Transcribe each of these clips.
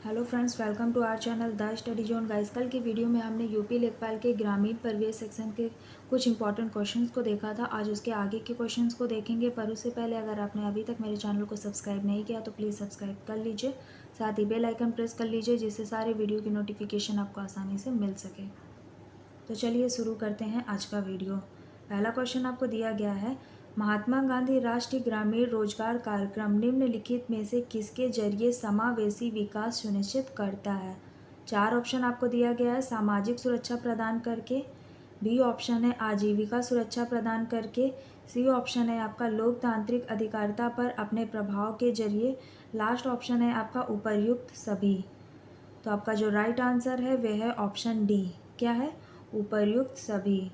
Hello friends, welcome to our channel the study zone. Guys, कल की video में हमने यूपी लेखपाल के ग्रामीण परिवेश सेक्शन के कुछ इंपॉर्टेंट क्वेश्चंस को देखा था। आज उसके आगे के क्वेश्चंस को देखेंगे, पर उससे पहले अगर आपने अभी तक मेरे चैनल को सब्सक्राइब नहीं किया तो प्लीज़ सब्सक्राइब कर लीजिए, साथ ही बेल आइकन प्रेस कर लीजिए जिससे सारे वीडियो की नोटिफिकेशन आपको आसानी से मिल सके। तो चलिए शुरू करते हैं आज का वीडियो। पहला क्वेश्चन आपको दिया गया है, महात्मा गांधी राष्ट्रीय ग्रामीण रोजगार कार्यक्रम निम्नलिखित में से किसके जरिए समावेशी विकास सुनिश्चित करता है। चार ऑप्शन आपको दिया गया है, सामाजिक सुरक्षा प्रदान करके, बी ऑप्शन है आजीविका सुरक्षा प्रदान करके, सी ऑप्शन है आपका लोकतांत्रिक अधिकारिता पर अपने प्रभाव के जरिए, लास्ट ऑप्शन है आपका उपर्युक्त सभी। तो आपका जो राइट आंसर है वह है ऑप्शन डी। क्या है? उपर्युक्त सभी।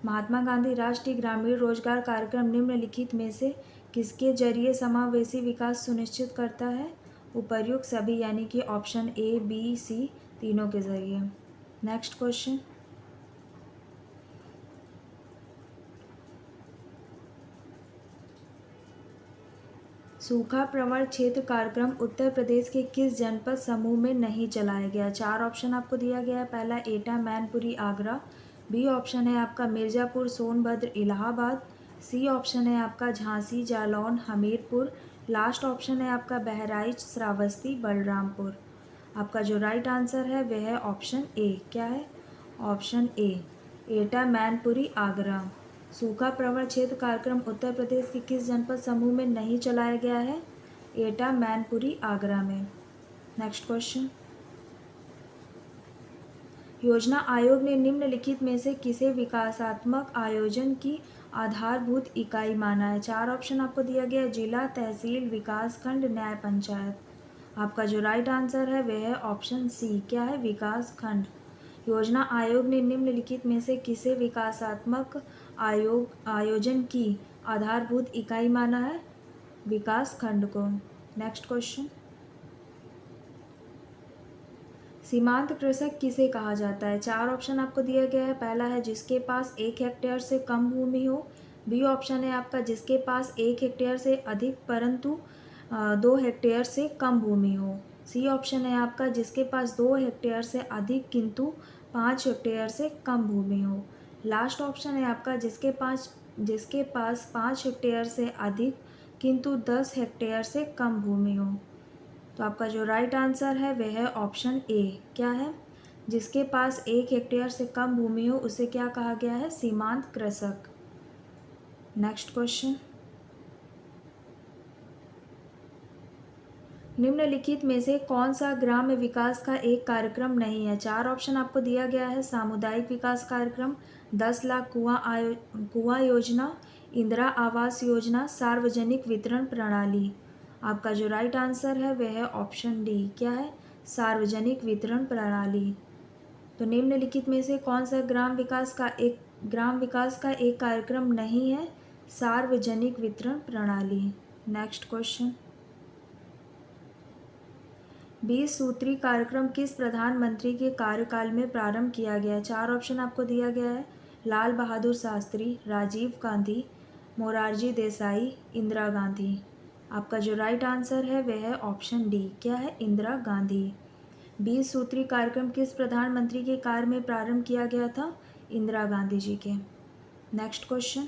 महात्मा गांधी राष्ट्रीय ग्रामीण रोजगार कार्यक्रम निम्नलिखित में से किसके जरिए समावेशी विकास सुनिश्चित करता है? उपर्युक्त सभी, यानी कि ऑप्शन ए बी सी तीनों के जरिए। नेक्स्ट क्वेश्चन, सूखा प्रवण क्षेत्र कार्यक्रम उत्तर प्रदेश के किस जनपद समूह में नहीं चलाया गया? चार ऑप्शन आपको दिया गया है। पहला एटा मैनपुरी आगरा, बी ऑप्शन है आपका मिर्ज़ापुर सोनभद्र इलाहाबाद, सी ऑप्शन है आपका झांसी जालौन हमीरपुर, लास्ट ऑप्शन है आपका बहराइच श्रावस्ती बलरामपुर। आपका जो राइट आंसर है वह है ऑप्शन ए। क्या है? Option A, Etah Mainpuri Agra. सूखा प्रवण क्षेत्र कार्यक्रम उत्तर प्रदेश के किस जनपद समूह में नहीं चलाया गया है? एटा मैनपुरी आगरा में। नेक्स्ट क्वेश्चन, योजना आयोग ने निम्नलिखित में से किसे विकासात्मक आयोजन की आधारभूत इकाई माना है? चार ऑप्शन आपको दिया गया है, जिला, तहसील, विकास खंड, न्याय पंचायत। आपका जो राइट आंसर है वह है ऑप्शन सी। क्या है? विकास खंड। योजना आयोग ने निम्नलिखित में से किसे विकासात्मक आयोजन की आधारभूत इकाई माना है? विकास खंड को। नेक्स्ट क्वेश्चन, सीमांत कृषक किसे कहा जाता है? चार ऑप्शन आपको दिया गया है। पहला है जिसके पास 1 हेक्टेयर से कम भूमि हो, बी ऑप्शन है आपका जिसके पास 1 हेक्टेयर से अधिक परंतु 2 हेक्टेयर से कम भूमि हो, सी ऑप्शन है आपका जिसके पास 2 हेक्टेयर से अधिक किंतु 5 हेक्टेयर से कम भूमि हो, लास्ट ऑप्शन है आपका जिसके पास 5 हेक्टेयर से अधिक किंतु 10 हेक्टेयर से कम भूमि हो। तो आपका जो राइट आंसर है वह है ऑप्शन ए। क्या है? जिसके पास 1 हेक्टेयर से कम भूमि हो उसे क्या कहा गया है? सीमांत कृषक। नेक्स्ट क्वेश्चन, निम्नलिखित में से कौन सा ग्राम्य विकास का एक कार्यक्रम नहीं है? चार ऑप्शन आपको दिया गया है, सामुदायिक विकास कार्यक्रम, 10 लाख कुआं योजना, इंदिरा आवास योजना, सार्वजनिक वितरण प्रणाली। आपका जो राइट आंसर है वह है ऑप्शन डी। क्या है? सार्वजनिक वितरण प्रणाली। तो निम्नलिखित में से कौन सा ग्राम विकास का एक कार्यक्रम नहीं है? सार्वजनिक वितरण प्रणाली। नेक्स्ट क्वेश्चन, 20 सूत्री कार्यक्रम किस प्रधानमंत्री के कार्यकाल में प्रारंभ किया गया? चार ऑप्शन आपको दिया गया है, लाल बहादुर शास्त्री, राजीव गांधी, मोरारजी देसाई, इंदिरा गांधी। आपका जो राइट आंसर है वह है ऑप्शन डी। क्या है? इंदिरा गांधी। 20 सूत्री कार्यक्रम किस प्रधानमंत्री के कार्य में प्रारंभ किया गया था? इंदिरा गांधी जी के। नेक्स्ट क्वेश्चन,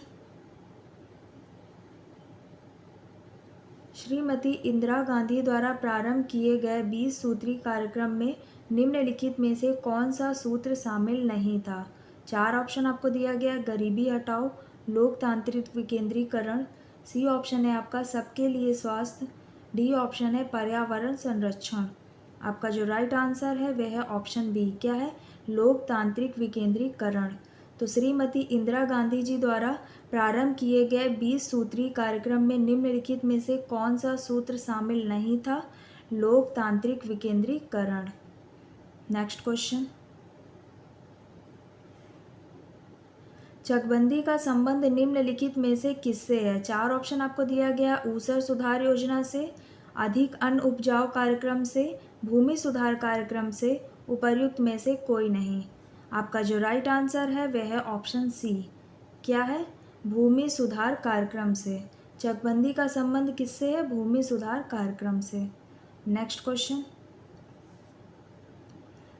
श्रीमती इंदिरा गांधी द्वारा प्रारंभ किए गए 20 सूत्री कार्यक्रम में निम्नलिखित में से कौन सा सूत्र शामिल नहीं था? चार ऑप्शन आपको दिया गया, गरीबी हटाओ, लोकतांत्रिक विकेंद्रीकरण, सी ऑप्शन है आपका सबके लिए स्वास्थ्य, डी ऑप्शन है पर्यावरण संरक्षण। आपका जो राइट आंसर है वह है ऑप्शन बी। क्या है? लोकतांत्रिक विकेंद्रीकरण। तो श्रीमती इंदिरा गांधी जी द्वारा प्रारंभ किए गए 20 सूत्री कार्यक्रम में निम्नलिखित में से कौन सा सूत्र शामिल नहीं था? लोकतांत्रिक विकेंद्रीकरण। नेक्स्ट क्वेश्चन, चकबंदी का संबंध निम्नलिखित में से किससे है? चार ऑप्शन आपको दिया गया, ऊसर सुधार योजना से, अधिक अन्न उपजाऊ कार्यक्रम से, भूमि सुधार कार्यक्रम से, उपर्युक्त में से कोई नहीं। आपका जो राइट आंसर है वह है ऑप्शन सी। क्या है? भूमि सुधार कार्यक्रम से। चकबंदी का संबंध किससे है? भूमि सुधार कार्यक्रम से। नेक्स्ट क्वेश्चन,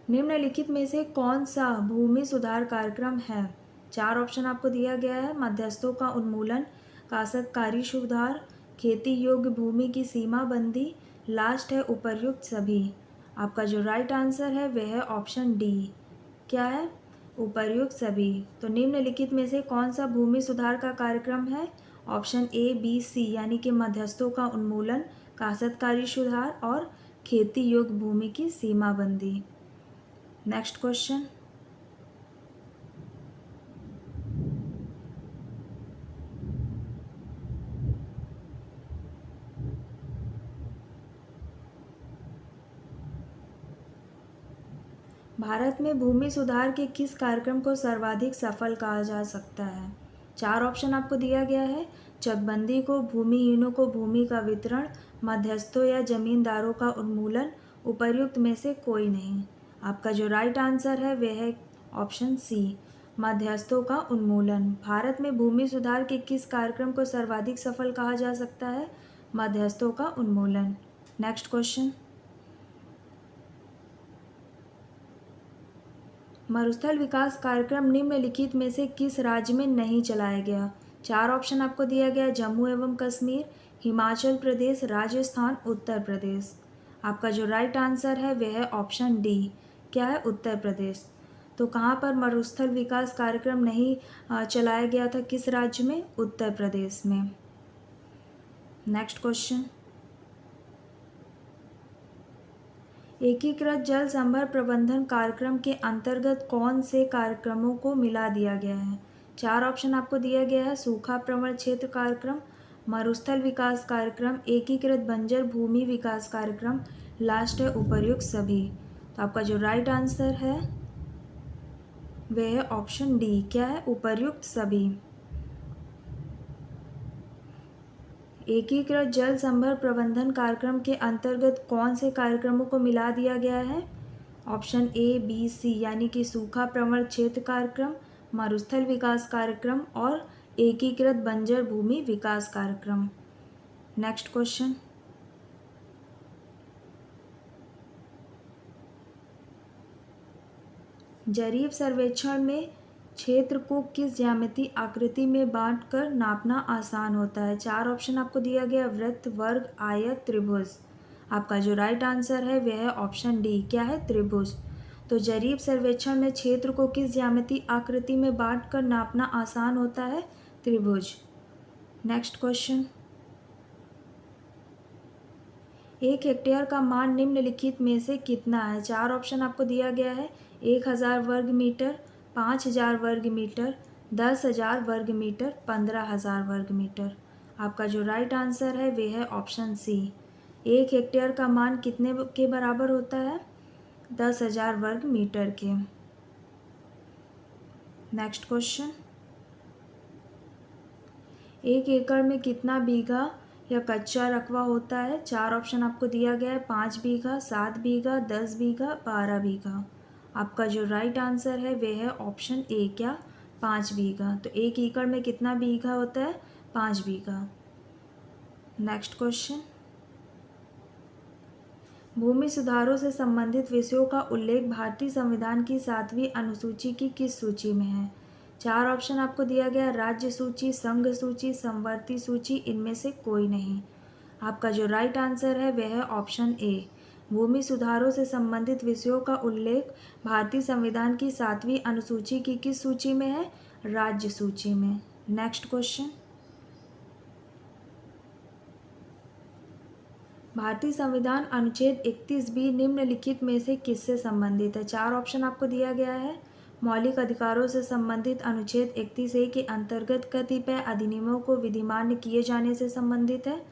निम्नलिखित में से कौन सा भूमि सुधार कार्यक्रम है? 4 ऑप्शन आपको दिया गया है। मध्यस्थों का उन्मूलन, काश्तकारी सुधार, खेती योग्य भूमि की सीमा बंदी, लास्ट है उपर्युक्त सभी। आपका जो राइट आंसर है वह है ऑप्शन डी। क्या है? उपर्युक्त सभी। तो निम्नलिखित में से कौन सा भूमि सुधार का कार्यक्रम है? ऑप्शन ए, बी, सी यानी कि मध्यस्थों का उन्मूलन, काश्तकारी सुधार और खेती योग्य भूमि की सीमाबंदी। Next question. भारत में भूमि सुधार के किस कार्यक्रम को सर्वाधिक सफल कहा जा सकता है? 4 ऑप्शन आपको दिया गया है। चकबंदी को, भूमिहीनों को भूमि का वितरण, मध्यस्थों या जमींदारों का उन्मूलन, उपर्युक्त में से कोई नहीं। आपका जो राइट आंसर है वह है ऑप्शन सी, मध्यस्थों का उन्मूलन। भारत में भूमि सुधार के किस कार्यक्रम को सर्वाधिक सफल कहा जा सकता है? मध्यस्थों का उन्मूलन। Next question. मरुस्थल विकास कार्यक्रम निम्नलिखित में से किस राज्य में नहीं चलाया गया? 4 ऑप्शन आपको दिया गया। जम्मू एवं कश्मीर, हिमाचल प्रदेश, राजस्थान, उत्तर प्रदेश। आपका जो राइट आंसर है वह है ऑप्शन डी। क्या है? उत्तर प्रदेश। तो कहाँ पर मरुस्थल विकास कार्यक्रम नहीं चलाया गया था? किस राज्य में? उत्तर प्रदेश में। Next question. एकीकृत जल संभर प्रबंधन कार्यक्रम के अंतर्गत कौन से कार्यक्रमों को मिला दिया गया है? 4 ऑप्शन आपको दिया गया है। सूखा प्रवण क्षेत्र कार्यक्रम, मरुस्थल विकास कार्यक्रम, एकीकृत बंजर भूमि विकास कार्यक्रम, लास्ट है उपर्युक्त सभी। तो आपका जो राइट आंसर है वह है ऑप्शन डी। क्या है? उपर्युक्त सभी। एकीकृत जल संभर प्रबंधन कार्यक्रम के अंतर्गत कौन से कार्यक्रमों को मिला दिया गया है? ऑप्शन ए, बी, सी यानी कि सूखा प्रवण क्षेत्र कार्यक्रम, मरुस्थल विकास कार्यक्रम और एकीकृत बंजर भूमि विकास कार्यक्रम। Next question. जरीब सर्वेक्षण में क्षेत्र को किस ज्यामितीय आकृति में बांटकर नापना आसान होता है? 4 ऑप्शन आपको दिया गया। वृत्त, वर्ग, आयत, त्रिभुज। आपका जो राइट आंसर है वह है ऑप्शन डी। क्या है? त्रिभुज। तो जरीब सर्वेक्षण में क्षेत्र को किस ज्यामितीय आकृति में बांटकर नापना आसान होता है? त्रिभुज। Next question. 1 हेक्टेयर का मान निम्नलिखित में से कितना है? 4 ऑप्शन आपको दिया गया है। 1000 वर्ग मीटर, 5000 वर्ग मीटर, 10,000 वर्ग मीटर, 15,000 वर्ग मीटर। आपका जो राइट आंसर है वह है ऑप्शन सी। 1 हेक्टेयर का मान कितने के बराबर होता है? 10,000 वर्ग मीटर के। Next question. 1 एकड़ में कितना बीघा या कच्चा रकबा होता है? 4 ऑप्शन आपको दिया गया है। 5 बीघा, 7 बीघा, 10 बीघा, 12 बीघा। आपका जो राइट आंसर है वह है ऑप्शन ए। क्या? 5 बीघा। तो 1 एकड़ में कितना बीघा होता है? 5 बीघा। Next question. भूमि सुधारों से संबंधित विषयों का उल्लेख भारतीय संविधान की 7वीं अनुसूची की किस सूची में है? 4 ऑप्शन आपको दिया गया। राज्य सूची, संघ सूची, समवर्ती सूची, इनमें से कोई नहीं। आपका जो राइट आंसर है वह है ऑप्शन ए। भूमि सुधारों से संबंधित विषयों का उल्लेख भारतीय संविधान की 7वीं अनुसूची की किस सूची में है? राज्य सूची में। Next question. भारतीय संविधान अनुच्छेद 31 निम्नलिखित में से किससे संबंधित है? 4 ऑप्शन आपको दिया गया है। मौलिक अधिकारों से संबंधित अनुच्छेद 31A के अंतर्गत कतिपय अधिनियमों को विधिमान्य किए जाने से संबंधित है।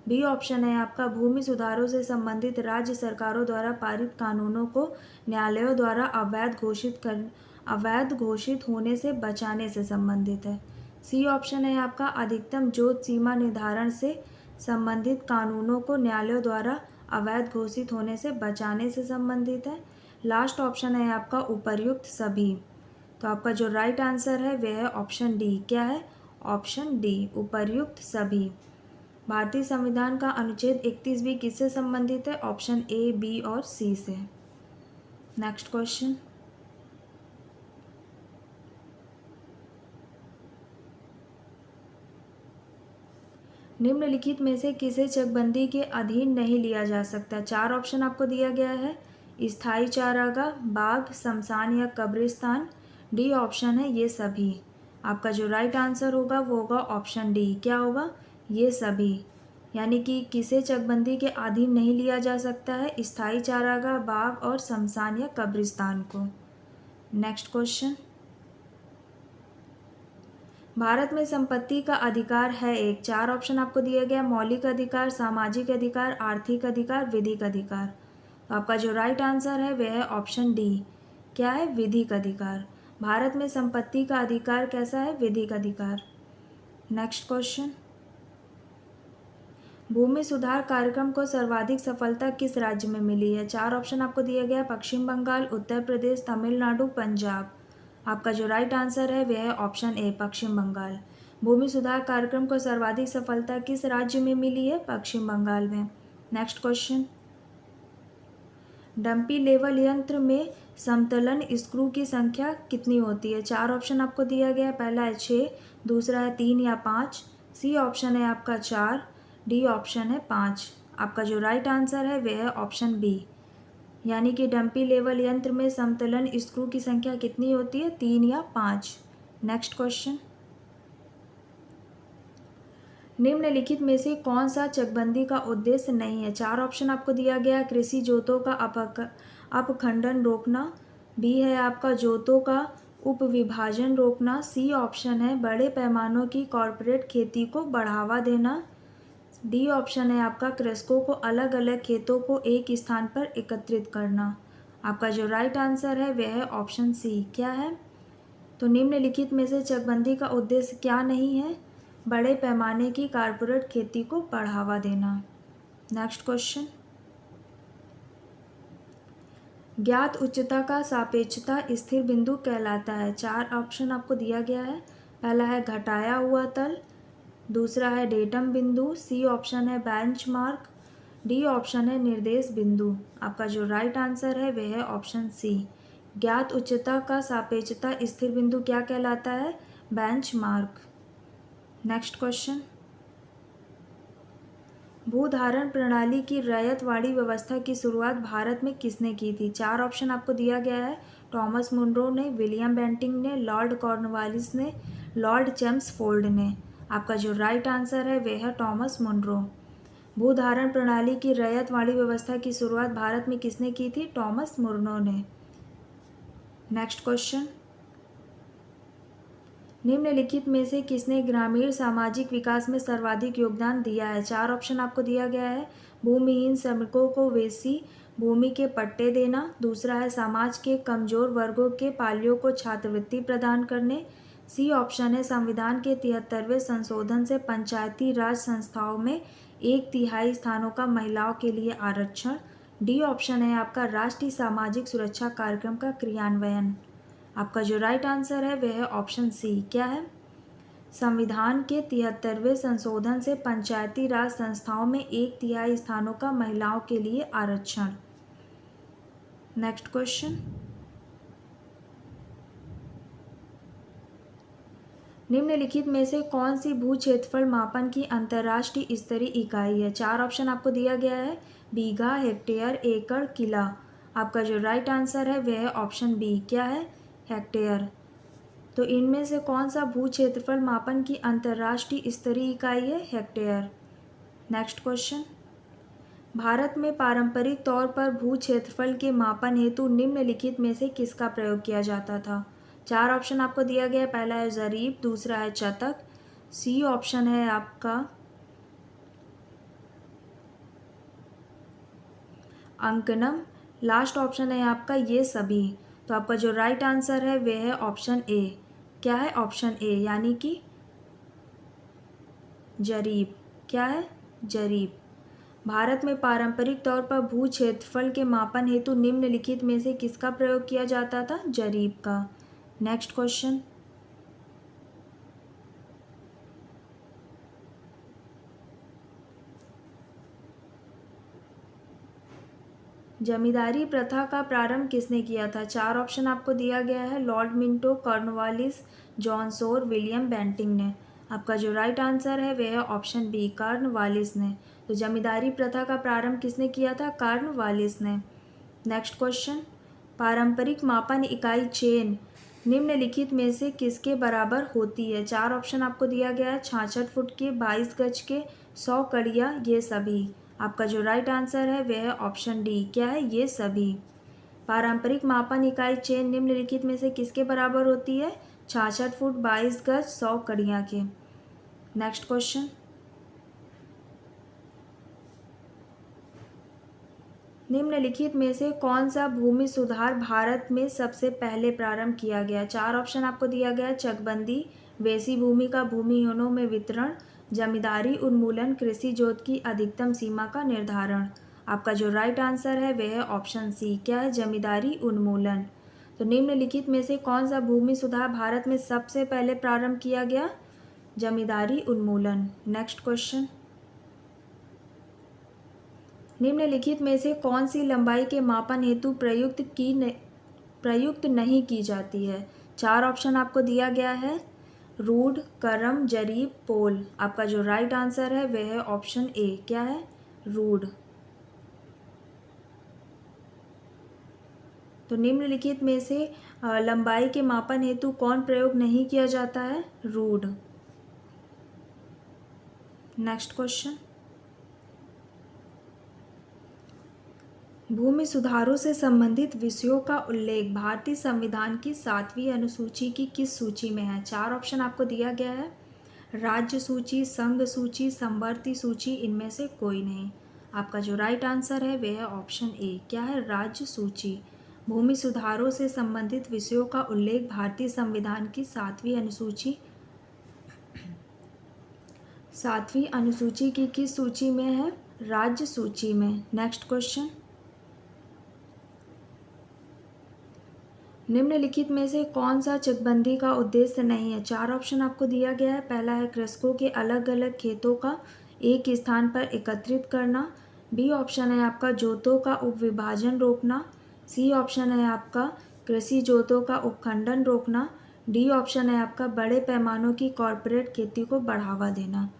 बी ऑप्शन है आपका भूमि सुधारों से संबंधित राज्य सरकारों द्वारा पारित कानूनों को न्यायालयों द्वारा अवैध घोषित होने से बचाने से संबंधित है। सी ऑप्शन है आपका अधिकतम जोत सीमा निर्धारण से संबंधित कानूनों को न्यायालयों द्वारा अवैध घोषित होने से बचाने से संबंधित है। लास्ट ऑप्शन है आपका उपर्युक्त सभी। तो आपका जो राइट आंसर है वह है ऑप्शन डी। क्या है? ऑप्शन डी, उपर्युक्त सभी। भारतीय संविधान का अनुच्छेद 31 किससे संबंधित है? ऑप्शन ए, बी और सी से। नेक्स्ट क्वेश्चन, निम्नलिखित में से किसे चकबंदी के अधीन नहीं लिया जा सकता? चार ऑप्शन आपको दिया गया है। स्थायी चारागाह, बाग, शमशान या कब्रिस्तान। डी ऑप्शन है ये सभी। आपका जो राइट आंसर होगा वो होगा ऑप्शन डी। क्या होगा? ये सभी। यानी कि किसे चकबंदी के अधीन नहीं लिया जा सकता है? स्थायी चारागाह, बाग और शमशान या कब्रिस्तान को। नेक्स्ट क्वेश्चन, भारत में संपत्ति का अधिकार है एक। चार ऑप्शन आपको दिया गया। मौलिक अधिकार, सामाजिक अधिकार, आर्थिक अधिकार, विधिक अधिकार। तो आपका जो राइट आंसर है वह है ऑप्शन डी। क्या है? विधिक अधिकार। भारत में संपत्ति का अधिकार कैसा है? विधिक अधिकार। नेक्स्ट क्वेश्चन, भूमि सुधार कार्यक्रम को सर्वाधिक सफलता किस राज्य में मिली है? चार ऑप्शन आपको दिया गया। पश्चिम बंगाल, उत्तर प्रदेश, तमिलनाडु, पंजाब। आपका जो राइट आंसर है वह है ऑप्शन ए, पश्चिम बंगाल। भूमि सुधार कार्यक्रम को सर्वाधिक सफलता किस राज्य में मिली है? पश्चिम बंगाल में। नेक्स्ट क्वेश्चन, डंपी लेवल यंत्र में समतलन स्क्रू की संख्या कितनी होती है? चार ऑप्शन आपको दिया गया है। पहला है 6, दूसरा है 3 या 5, सी ऑप्शन है आपका 4, डी ऑप्शन है 5। आपका जो राइट आंसर है वह है ऑप्शन बी। यानी कि डंपी लेवल यंत्र में समतलन स्क्रू की संख्या कितनी होती है? 3 या 5। नेक्स्ट क्वेश्चन, निम्नलिखित में से कौन सा चकबंदी का उद्देश्य नहीं है? चार ऑप्शन आपको दिया गया। कृषि जोतों का अपखंडन रोकना, बी है आपका जोतों का उपविभाजन रोकना, सी ऑप्शन है बड़े पैमानों की कॉरपोरेट खेती को बढ़ावा देना, डी ऑप्शन है आपका कृषकों को अलग अलग खेतों को एक स्थान पर एकत्रित करना। आपका जो राइट आंसर है वह है ऑप्शन सी। क्या है? तो निम्नलिखित में से चकबंदी का उद्देश्य क्या नहीं है? बड़े पैमाने की कॉरपोरेट खेती को बढ़ावा देना। नेक्स्ट क्वेश्चन, ज्ञात उच्चता का सापेक्षता स्थिर बिंदु कहलाता है। चार ऑप्शन आपको दिया गया है। पहला है घटाया हुआ तल, दूसरा है डेटम बिंदु, सी ऑप्शन है बेंचमार्क, डी ऑप्शन है निर्देश बिंदु। आपका जो राइट आंसर है वह है ऑप्शन सी। ज्ञात उच्चता का सापेक्षता स्थिर बिंदु क्या कहलाता है? बेंचमार्क। नेक्स्ट क्वेश्चन, भूधारण प्रणाली की रैयतवाड़ी व्यवस्था की शुरुआत भारत में किसने की थी? चार ऑप्शन आपको दिया गया है। टॉमस मुनरो ने, विलियम बेंटिंग ने, लॉर्ड कॉर्नवालिस ने, लॉर्ड चेम्सफोर्ड ने। आपका जो राइट आंसर है वह है टॉमस मुनरो। भूधारण प्रणाली की रैयतवाड़ी व्यवस्था की शुरुआत भारत में किसने की थी? टॉमस मुनरो ने। नेक्स्ट क्वेश्चन, निम्नलिखित में से किसने ग्रामीण सामाजिक विकास में सर्वाधिक योगदान दिया है? चार ऑप्शन आपको दिया गया है। भूमिहीन श्रमिकों को वेसी भूमि के पट्टे देना, दूसरा है समाज के कमजोर वर्गों के पालियों को छात्रवृत्ति प्रदान करने, सी ऑप्शन है संविधान के 73वें संशोधन से पंचायती राज संस्थाओं में 1/3 स्थानों का महिलाओं के लिए आरक्षण, डी ऑप्शन है आपका राष्ट्रीय सामाजिक सुरक्षा कार्यक्रम का क्रियान्वयन। आपका जो राइट आंसर है वह है ऑप्शन सी। क्या है? संविधान के 73वें संशोधन से पंचायती राज संस्थाओं में 1/3 स्थानों का महिलाओं के लिए आरक्षण। नेक्स्ट क्वेश्चन, निम्नलिखित में से कौन सी भू क्षेत्रफल मापन की अंतर्राष्ट्रीय स्तरीय इकाई है? चार ऑप्शन आपको दिया गया है। बीघा, हेक्टेयर, एकड़, किला। आपका जो राइट आंसर है वह है ऑप्शन बी। क्या है? हेक्टेयर। तो इनमें से कौन सा भू क्षेत्रफल मापन की अंतर्राष्ट्रीय स्तरीय इकाई है? हेक्टेयर। नेक्स्ट क्वेश्चन, भारत में पारंपरिक तौर पर भू क्षेत्रफल के मापन हेतु निम्नलिखित में से किसका प्रयोग किया जाता था? चार ऑप्शन आपको दिया गया है। पहला है जरीब, दूसरा है चतक, सी ऑप्शन है आपका अंकनम, लास्ट ऑप्शन है आपका ये सभी। तो आपका जो राइट आंसर है वह है ऑप्शन ए। क्या है? ऑप्शन ए, यानी कि जरीब। क्या है? जरीब। भारत में पारंपरिक तौर पर भू क्षेत्रफल के मापन हेतु निम्नलिखित में से किसका प्रयोग किया जाता था? जरीब का। नेक्स्ट क्वेश्चन, जमींदारी प्रथा का प्रारंभ किसने किया था? 4 ऑप्शन आपको दिया गया है। लॉर्ड मिंटो, कॉर्नवालिस, जॉन सोर, विलियम बेंटिंक ने। आपका जो राइट आंसर है वह है ऑप्शन बी, कॉर्नवालिस ने। तो जमींदारी प्रथा का प्रारंभ किसने किया था? कॉर्नवालिस ने। नेक्स्ट क्वेश्चन, पारंपरिक मापन इकाई चेन निम्नलिखित में से किसके बराबर होती है? 4 ऑप्शन आपको दिया गया है। 66 फुट के, 22 गज के, 100 कड़ियाँ, ये सभी। आपका जो राइट आंसर है वह है ऑप्शन डी, क्या है? ये सभी। पारंपरिक मापन इकाई चेन निम्नलिखित में से किसके बराबर होती है? 66 फुट, 22 गज, 100 कड़ियाँ के। नेक्स्ट क्वेश्चन, निम्नलिखित में से कौन सा भूमि सुधार भारत में सबसे पहले प्रारंभ किया गया? 4 ऑप्शन आपको दिया गया है। चकबंदी, वेसी भूमि का भूमिहीनों में वितरण, जमींदारी उन्मूलन, कृषि जोत की अधिकतम सीमा का निर्धारण। आपका जो राइट आंसर है वह है ऑप्शन सी, क्या है? जमींदारी उन्मूलन। तो निम्नलिखित में से कौन सा भूमि सुधार भारत में सबसे पहले प्रारंभ किया गया? जमींदारी उन्मूलन। नेक्स्ट क्वेश्चन, निम्नलिखित में से कौन सी लंबाई के मापन हेतु प्रयुक्त नहीं की जाती है? 4 ऑप्शन आपको दिया गया है। रूड, करम, जरीब, पोल। आपका जो राइट आंसर है वह है ऑप्शन ए, क्या है? रूड। तो निम्नलिखित में से लंबाई के मापन हेतु कौन प्रयोग नहीं किया जाता है? रूड। नेक्स्ट क्वेश्चन, भूमि सुधारों से संबंधित विषयों का उल्लेख भारतीय संविधान की 7वीं अनुसूची की किस सूची में है? 4 ऑप्शन आपको दिया गया है। राज्य सूची, संघ सूची, समवर्ती सूची, इनमें से कोई नहीं। आपका जो राइट आंसर है वह है ऑप्शन ए, क्या है? राज्य सूची। भूमि सुधारों से संबंधित विषयों का उल्लेख भारतीय संविधान की 7वीं अनुसूची की किस सूची में है? राज्य सूची में। नेक्स्ट क्वेश्चन, निम्नलिखित में से कौन सा चकबंदी का उद्देश्य नहीं है? 4 ऑप्शन आपको दिया गया है। पहला है कृषकों के अलग अलग खेतों का एक स्थान पर एकत्रित करना। बी ऑप्शन है आपका जोतों का उपविभाजन रोकना। सी ऑप्शन है आपका कृषि जोतों का उपखंडन रोकना। डी ऑप्शन है आपका बड़े पैमानों की कॉरपोरेट खेती को बढ़ावा देना।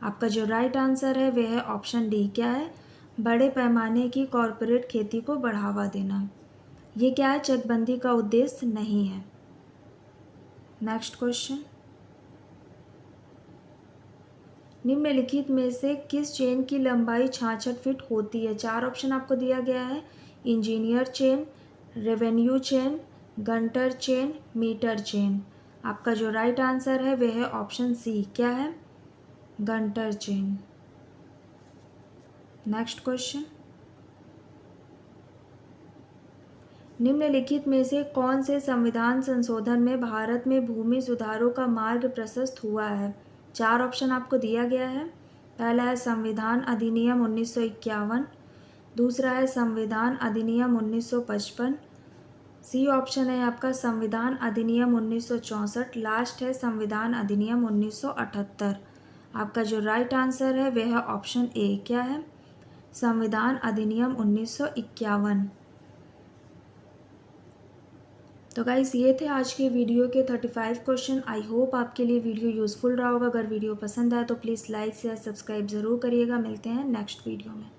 आपका जो राइट आंसर है वह है ऑप्शन डी, क्या है? बड़े पैमाने की कॉरपोरेट खेती को बढ़ावा देना। ये क्या है? चकबंदी का उद्देश्य नहीं है। नेक्स्ट क्वेश्चन, निम्नलिखित में से किस चेन की लंबाई 66 फीट होती है? 4 ऑप्शन आपको दिया गया है। Engineer chain, revenue chain, Gunter chain, metre chain. आपका जो राइट आंसर है वह है ऑप्शन सी, क्या है? Günter chain. नेक्स्ट क्वेश्चन, निम्नलिखित में से कौन से संविधान संशोधन में भारत में भूमि सुधारों का मार्ग प्रशस्त हुआ है? 4 ऑप्शन आपको दिया गया है। पहला है संविधान अधिनियम 1951, दूसरा है संविधान अधिनियम 1955, सी ऑप्शन है आपका संविधान अधिनियम 1964, लास्ट है संविधान अधिनियम 1978। आपका जो राइट आंसर है वह है ऑप्शन ए, क्या है? संविधान अधिनियम 1951। तो गाइस ये थे आज के वीडियो के 35 क्वेश्चन। आई होप आपके लिए वीडियो यूज़फुल रहा होगा। अगर वीडियो पसंद आए तो प्लीज़ लाइक शेयर सब्सक्राइब ज़रूर करिएगा। मिलते हैं नेक्स्ट वीडियो में।